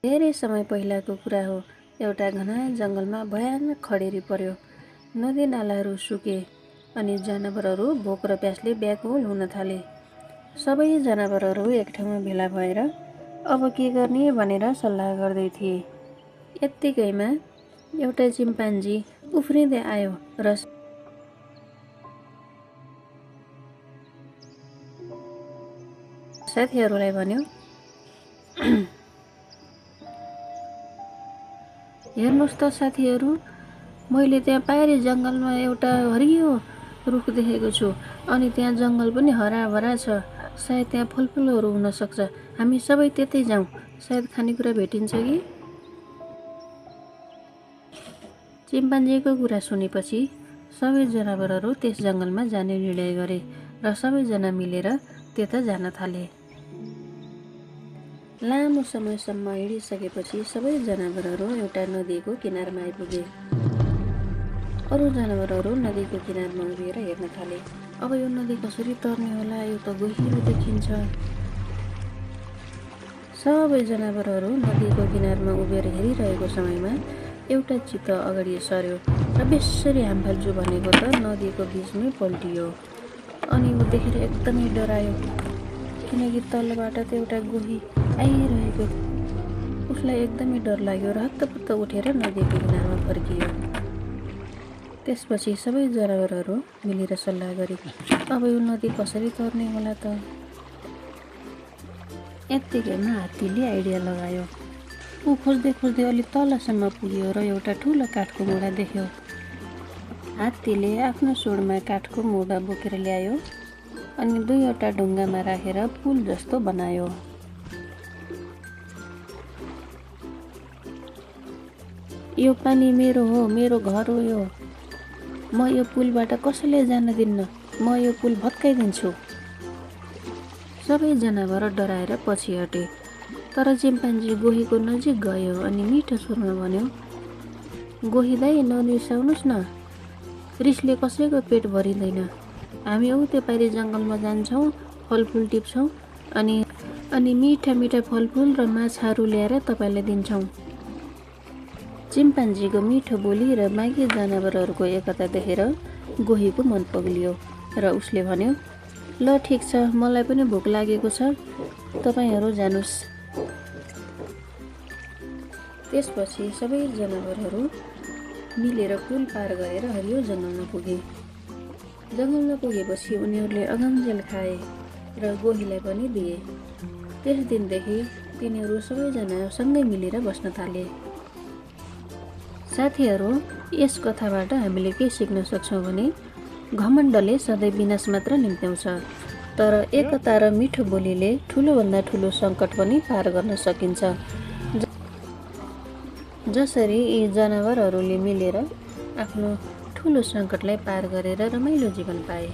धेरै समय पहिलाको कुरा हो। एउटा घना जङ्गलमा भयानक खडेरी पर्यो। नदी नालाहरू सुके अनि जनावरहरू भोक र प्यासले व्याकुल हुन थाले। सबै जनावरहरू एक ठाउँमा भेला भएर अब के गर्ने भनेर सल्लाह गर्दै थिए। यत्तिकैमा एउटा चिम्पान्जी उफ्रिँदै आयो र साथीहरूलाई भन्यो, हेर्नुहोस् त साथीहरू, मैले त्यहाँ पारी जङ्गलमा एउटा हरियो रुख देखेको छु अनि त्यहाँ जङ्गल पनि हराभरा छ। सायद त्यहाँ फलफुलहरू हुन सक्छ। हामी सबै त्यतै जाउँ, सायद खानेकुरा भेटिन्छ कि। चिम्पान्जीको कुरा सुनेपछि सबै जनावरहरू त्यस जङ्गलमा जाने निर्णय गरे र सबैजना मिलेर त्यता जान थाले। लामो समयसम्म हिँडिसकेपछि सबै जनावरहरू एउटा नदीको किनारमा आइपुगे। अरू जनावरहरू नदीको किनारमा उभिएर हेर्न थाले। अब यो नदी कसरी तर्ने होला, यो त गहिरो देखिन्छ। सबै जनावरहरू नदीको किनारमा उभिएर हेरिरहेको समयमा एउटा चित्त अगाडि सर्यो र बेसरी हामफाल्चु भनेको त नदीको बिचमै पल्टियो। अनि ऊ देखेर एकदमै डरायो, किनकि तलबाट त एउटा गोही आइरहेको। उसलाई एकदमै डर लाग्यो र हत्तपत्त उठेर नदीको किनारमा फर्कियो। त्यसपछि सबै जनावरहरू मिलेर सल्लाह गरे, अब यो नदी कसरी तर्ने होला त। यत्तिकैमा हात्तीले आइडिया लगायो। ऊ खोज्दै खोज्दै अलि तलसम्म पुग्यो र एउटा ठुलो काठको मुढा देख्यो। हात्तीले आफ्नो सुँडमा काठको मुढा बोकेर ल्यायो अनि दुईवटा ढुङ्गामा राखेर पुल जस्तो बनायो। यो पानी मेरो हो, मेरो घर हो यो। म यो पुलबाट कसैले जान दिन्न, म यो पुल भत्काइदिन्छु। सबै जनावर डराएर पछि हटे। तर चिम्पान्जी गोहीको नजिक गयो अनि मिठो स्वरमा भन्यो, गोही दाइ, नरिसाउनुहोस् न, रिसले कसैको पेट भरिँदैन। हामी उतै पारी जङ्गलमा जान्छौँ, फलफुल टिप्छौँ अनि मिठा मिठा फलफुल र माछाहरू ल्याएर तपाईँलाई दिन्छौँ। चिम्पान्जीको मिठो बोली र बाँकी जनावरहरूको एकता देखेर गोहीको मन पग्लियो र उसले भन्यो, ल ठिक छ, मलाई पनि भोक लागेको छ, तपाईँहरू जानुहोस्। त्यसपछि सबै जनावरहरू मिलेर पुल पार गरेर हरियो जङ्गलमा पुगे। जङ्गलमा पुगेपछि उनीहरूले अगमजेल खाए र गोहीलाई पनि दिए। त्यस दिनदेखि तिनीहरू सबैजना सँगै मिलेर बस्न थाले। साथीहरू, यस कथाबाट हामीले के सिक्न सक्छौँ भने घमण्डले सधैँ विनाश मात्र निम्त्याउँछ, तर एकता र मिठो बोलीले ठुलोभन्दा ठुलो सङ्कट पनि पार गर्न सकिन्छ। जसरी यी जनावरहरूले मिलेर आफ्नो ठुलो सङ्कटलाई पार गरेर रमाइलो जीवन पाए।